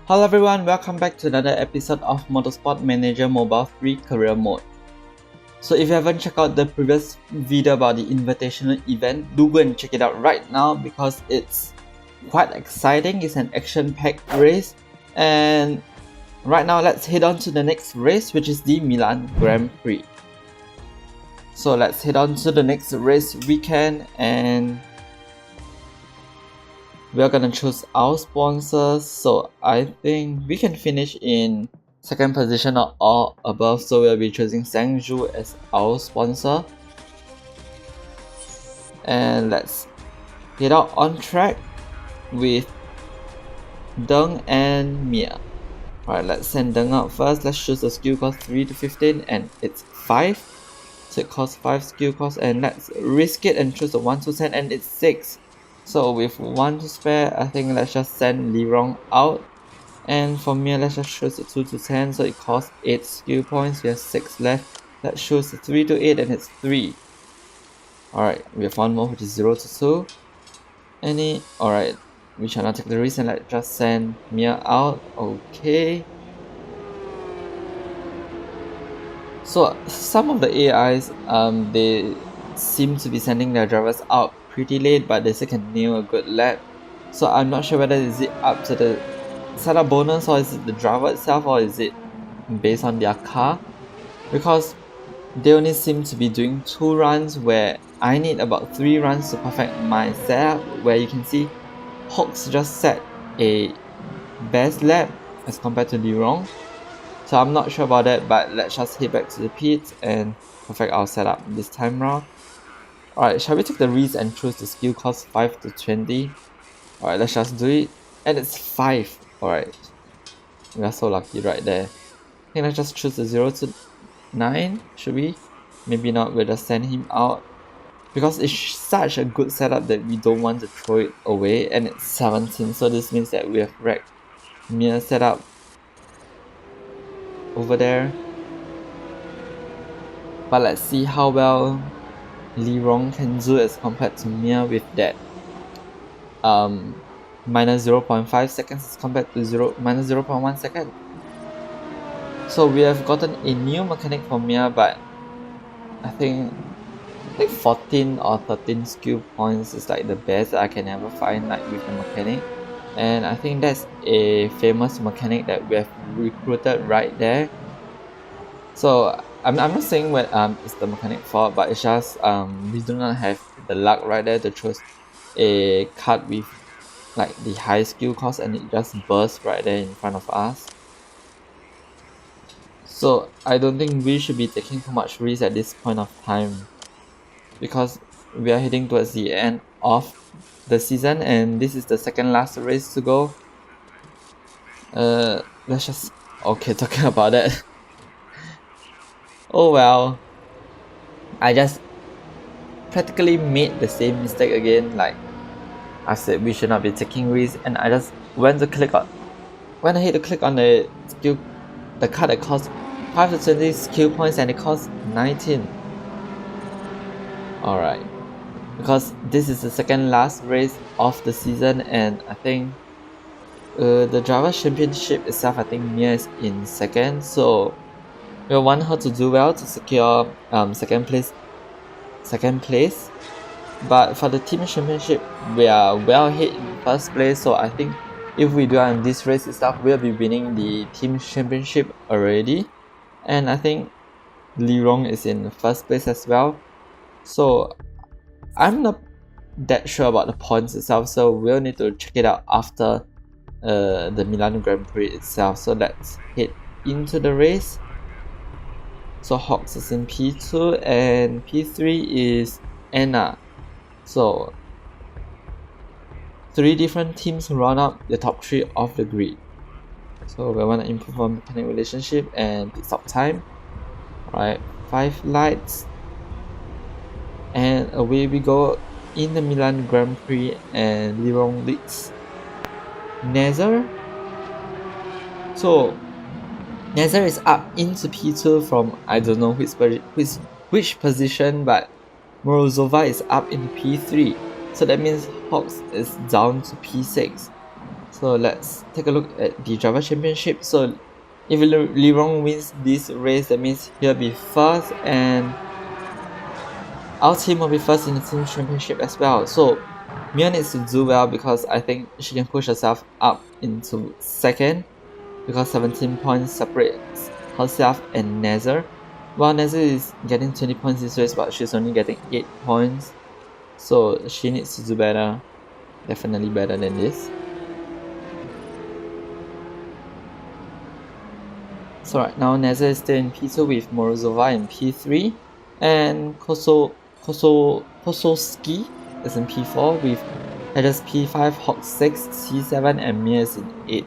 Hello everyone, welcome back to another episode of Motorsport Manager Mobile Free Career Mode. So if you haven't checked out the previous video about the invitational event, do go and check it out right now because it's quite exciting. It's an action-packed race, and right now let's head on to the next race, which is the Milan Grand Prix. So let's head on to the next race weekend, and we're gonna choose our sponsors. So I think we can finish in second position or above, so we'll be choosing Sangju as our sponsor. And let's head out on track with Deng and Mia. Alright, let's send Deng out first. Let's choose the skill cost 3 to 15 and it's 5. So it costs 5 skill cost, and let's risk it and choose the 1 to 10 and it's 6. So with 1 to spare, I think let's just send Lirong out. And for Mia, let's just choose the 2 to 10, so it costs 8 skill points. We have 6 left. Let's choose the 3 to 8 and it's 3. Alright, we have one more which is 0 to 2. Alright, we shall not take the risk and let's just send Mia out. Okay. So some of the AIs, they seem to be sending their drivers out pretty late, but they still can nail a good lap. So I'm not sure whether is it up to the setup bonus, or is it the driver itself, or is it based on their car, because they only seem to be doing 2 runs where I need about 3 runs to perfect my setup, where you can see Hawks just set a best lap as compared to Lirong. So I'm not sure about that, but let's just head back to the pits and perfect our setup this time round. Alright, shall we take the risk and choose the skill cost 5 to 20? Alright, let's just do it. And it's 5. Alright. We are so lucky right there. I think let's just choose the 0 to 9. Should we? Maybe not, we'll just send him out. Because it's such a good setup that we don't want to throw it away. And it's 17, so this means that we have wrecked Mia's setup over there. But let's see how well Lirong can do as compared to Mia with that minus 0.5 seconds as compared to minus 0.1 second. So we have gotten a new mechanic for Mia, but I think 14 or 13 skill points is like the best I can ever find, like with the mechanic. And I think that's a famous mechanic that we have recruited right there. So I'm not saying what it's the mechanic fault, but it's just we do not have the luck right there to choose a card with like the high skill cost, and it just bursts right there in front of us. So I don't think we should be taking too much risk at this point of time, because we are heading towards the end of the season and this is the second last race to go. Let's just talking about that. Oh well, I just practically made the same mistake again. Like I said, we should not be taking risks, and I just went ahead to click on the card that costs 5 to 20 skill points, and it costs 19. Alright, because this is the second last race of the season, and I think the driver championship itself, I think Mia is in second, so we want her to do well to secure second place. But for the team championship, we are well ahead in first place, so I think if we do on this race itself, we'll be winning the team championship already. And I think Lirong is in first place as well, so I'm not that sure about the points itself, so we'll need to check it out after the Milan Grand Prix itself. So let's head into the race. So Hawks is in P2 and P3 is Anna. So 3 different teams run up the top 3 of the grid. So we want to improve our mechanic relationship and pit stop time. Alright, 5 lights. And away we go in the Milan Grand Prix, and Lirong leads Nazar. So Nazar is up into P2 from I don't know which position, but Morozova is up in P3. So that means Hawks is down to P6. So let's take a look at the Driver Championship. So if Lirong wins this race, that means he'll be first, and our team will be first in the team championship as well. So Mia needs to do well because I think she can push herself up into second, because 17 points separates herself and Nazar. While Nazar is getting 20 points this race, but she's only getting 8 points. So she needs to do better, definitely better than this. So right now Nazar is still in P2 with Morozova in P3, and Kosowski is in P4 with Hedges P5, Hawk 6, C7, and Mia is in 8.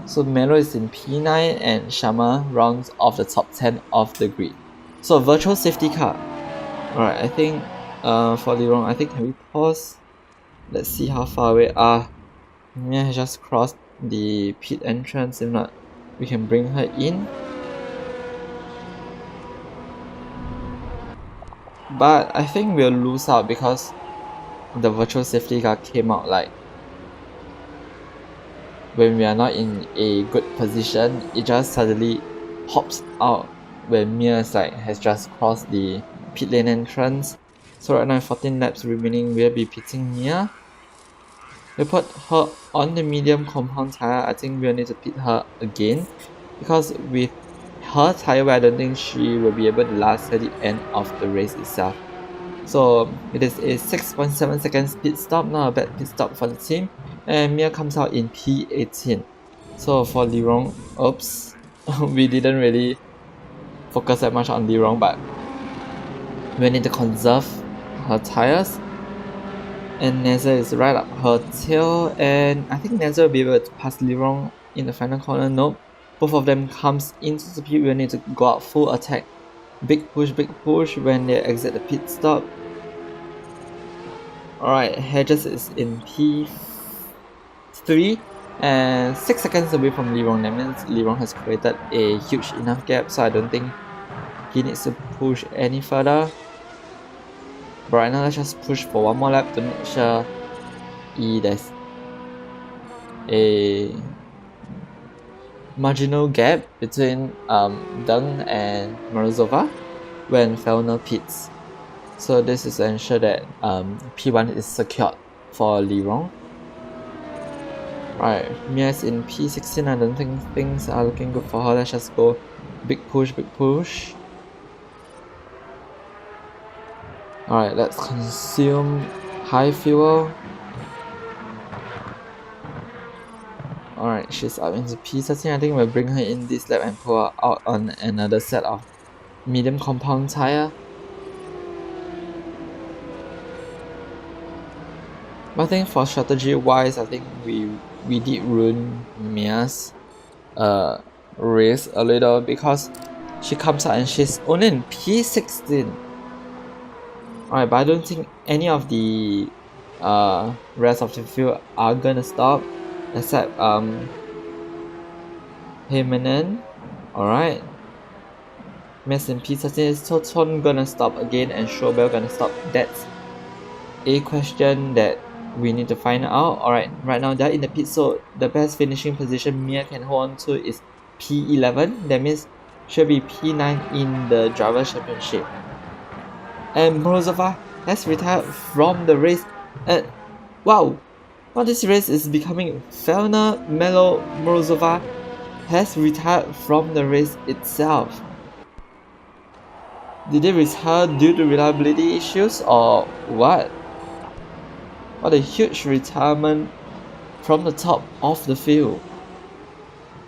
So Melo is in P9 and Shama rounds off the top 10 of the grid. So virtual safety car. Alright, I think for Lirong, I think can we pause? Let's see how far away. Mia has just crossed the pit entrance. If not, we can bring her in. But I think we'll lose out because the virtual safety car came out like when we are not in a good position. It just suddenly hops out when Mia has just crossed the pit lane entrance. So right now 14 laps remaining, we'll be pitting Mia. We put her on the medium compound tire. I think we'll need to pit her again, because with her tire, I don't think she will be able to last at the end of the race itself. So it is a 6.7 seconds pit stop, not a bad pit stop for the team, and Mia comes out in P18. So for Lirong, oops, we didn't really focus that much on Lirong, but we need to conserve her tires. And Nazar is right up her tail, and I think Nazar will be able to pass Lirong in the final corner. Nope, both of them comes into the pit. We need to go out full attack. Big push when they exit the pit stop. Alright, Hedges is in P3 and 6 seconds away from Lirong. That means Lirong has created a huge enough gap, so I don't think he needs to push any further. But right now, let's just push for one more lap to make sure there's a marginal gap between Deng and Morozova when Fellner pits. So this is to ensure that P1 is secured for Lirong. Right, Mia is in P16. I don't think things are looking good for her. Let's just go big push. Alright, let's consume high fuel. Alright, she's up into P13. I think we'll bring her in this lap and pull her out on another set of medium compound tire. But I think for strategy wise, I think we did ruin Mia's race a little, because she comes out and she's only in P16. Alright, but I don't think any of the rest of the field are gonna stop, except Heymanen. Alright, Mia's in P13. Is Toton gonna stop again and Shobel gonna stop? That's a question that we need to find out. Alright, right now they're in the pit, so the best finishing position Mia can hold on to is P11. That means she'll be P9 in the Driver Championship. And Morozova has retired from the race. And wow, this race is becoming Fellner, Melo, Morozova has retired from the race itself. Did they retire due to reliability issues or what? What a huge retirement from the top of the field.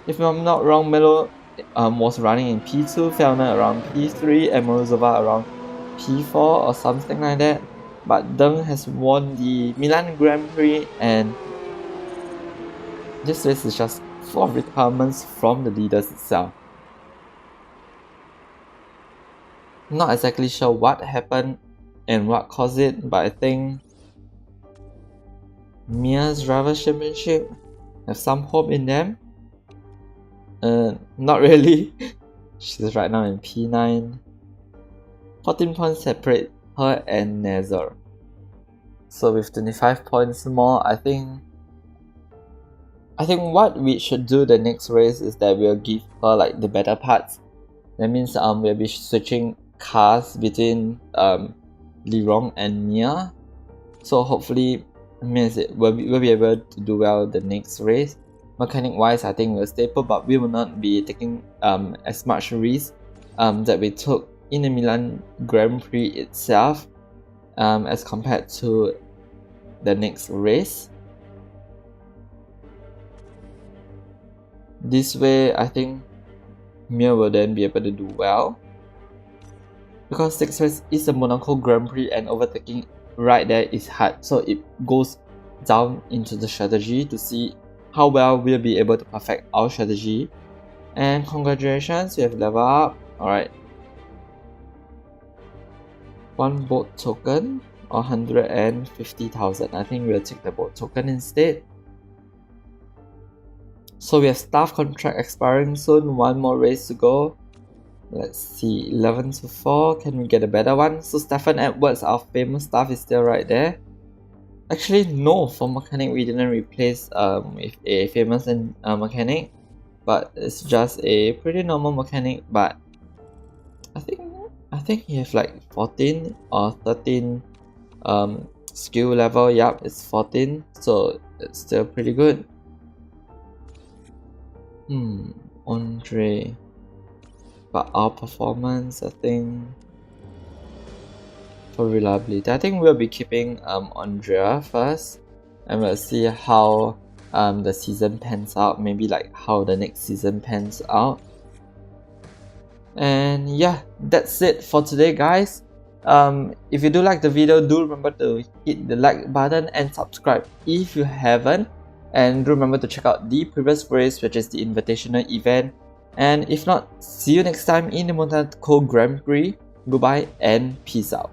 If I'm not wrong, Melo was running in P2, Fellner around P3, and Morozova around P4 or something like that. But Deng has won the Milan Grand Prix, and this race is just full of retirements from the leaders itself. Not exactly sure what happened and what caused it, but I think Mia's Driver Championship have some hope in them. Not really. She's right now in P9. 14 points separate her and Nazar. So with 25 points more, I think I think what we should do the next race is that we'll give her like the better parts. That means we'll be switching cars between Lirong and Mia. So hopefully we'll be able to do well the next race. Mechanic wise, I think we'll stay put, but we will not be taking as much risk that we took in the Milan Grand Prix itself as compared to the next race. This way, I think Mia will then be able to do well. Because 6th race is a Monaco Grand Prix and overtaking right there is hard, so it goes down into the strategy to see how well we'll be able to perfect our strategy. And congratulations, you have leveled up. Alright. 1 boat token or 150,000. I think we'll take the boat token instead. So we have staff contract expiring soon, 1 more race to go. Let's see, 11 to 4, can we get a better one? So Stefan Edwards, our famous staff, is still right there. Actually no, for mechanic we didn't replace with a famous mechanic, but it's just a pretty normal mechanic. But I think he has like 14 or 13 skill level. Yup, it's 14, so it's still pretty good. Andre. But our performance, I think, for reliability, I think we'll be keeping Andrea first, and we'll see how the season pans out, maybe like how the next season pans out. And yeah, that's it for today, guys. If you do like the video, do remember to hit the like button and subscribe if you haven't, and do remember to check out the previous race, which is the invitational event. And if not, see you next time in the Monaco Grand Prix. Goodbye and peace out.